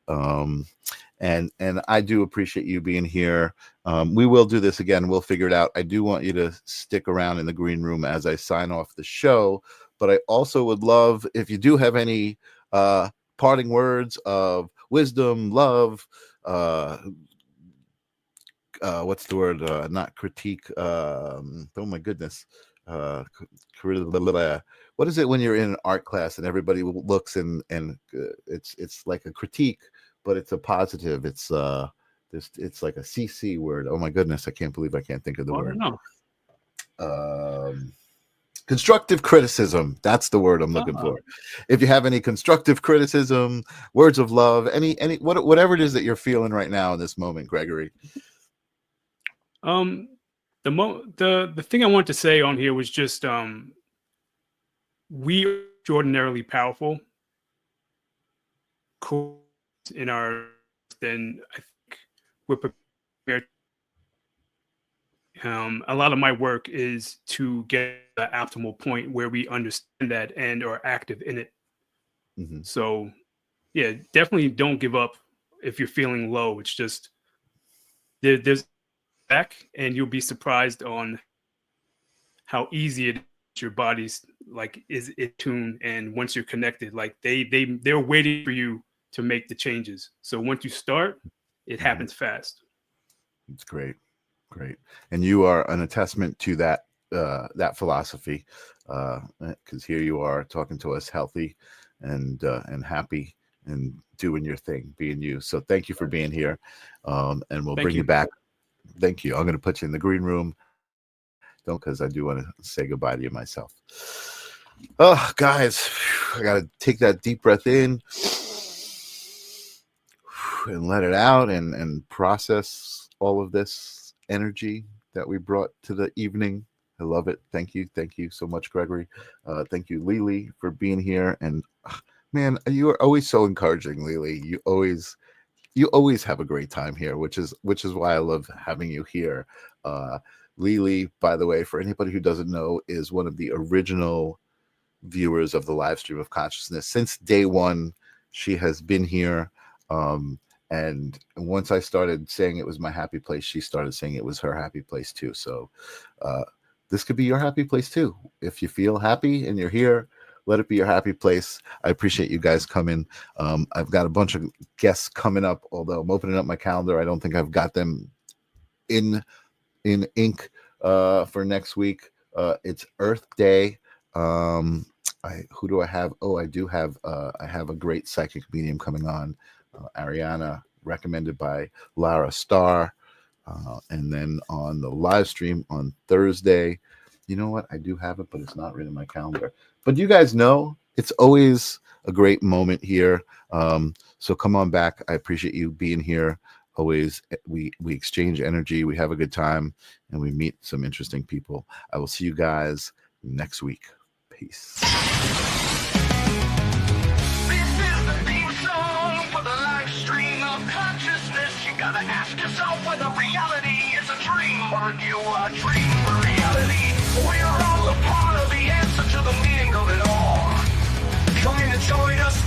And I do appreciate you being here. We will do this again. We'll figure it out. I do want you to stick around in the green room as I sign off the show. But I also would love if you do have any parting words of wisdom, love, what's the word? Not critique. Oh my goodness. What is it when you're in an art class and everybody looks and it's like a critique, but it's a positive. It's like a CC word. Oh my goodness, I can't believe I can't think of the word. Constructive criticism. That's the word I'm looking for. If you have any constructive criticism, words of love, any whatever it is that you're feeling right now in this moment, Gregory. The thing I wanted to say on here was just we are extraordinarily powerful. Cool in our then I think we're prepared. A lot of my work is to get the optimal point where we understand that and are active in it. Mm-hmm. So, yeah, definitely don't give up if you're feeling low. It's just there's back, and you'll be surprised on how easy it is. Your body's like is in tune, and once you're connected, like they're waiting for you to make the changes. So once you start, it happens fast. It's great. And you are an attestment to that philosophy, because here you are talking to us healthy and happy and doing your thing, being you. So thank you for being here, and we'll bring you back. Thank you. I'm going to put you in the green room, because I do want to say goodbye to you myself. Oh, guys, I got to take that deep breath in and let it out and process all of this energy that we brought to the evening. I love it. Thank you so much, Gregory. Thank you, Lily, for being here. And man, you are always so encouraging, Lily. You always have a great time here, which is why I love having you here. Lily, by the way, for anybody who doesn't know, is one of the original viewers of the live stream of consciousness. Since day one, she has been here. And once I started saying it was my happy place, she started saying it was her happy place too. So this could be your happy place too. If you feel happy and you're here, let it be your happy place. I appreciate you guys coming. I've got a bunch of guests coming up, although I'm opening up my calendar. I don't think I've got them in ink for next week. It's Earth Day. Who do I have? Oh, I do have I have a great psychic medium coming on. Ariana, recommended by Lara Starr. And then on the live stream on Thursday, you know what? I do have it, but it's not written in my calendar. But you guys know it's always a great moment here. So come on back. I appreciate you being here. Always, we exchange energy, we have a good time, and we meet some interesting people. I will see you guys next week. Peace. Gotta ask yourself whether reality is a dream or you a dream reality. We're all a part of the answer to the meaning of it all. Come and join us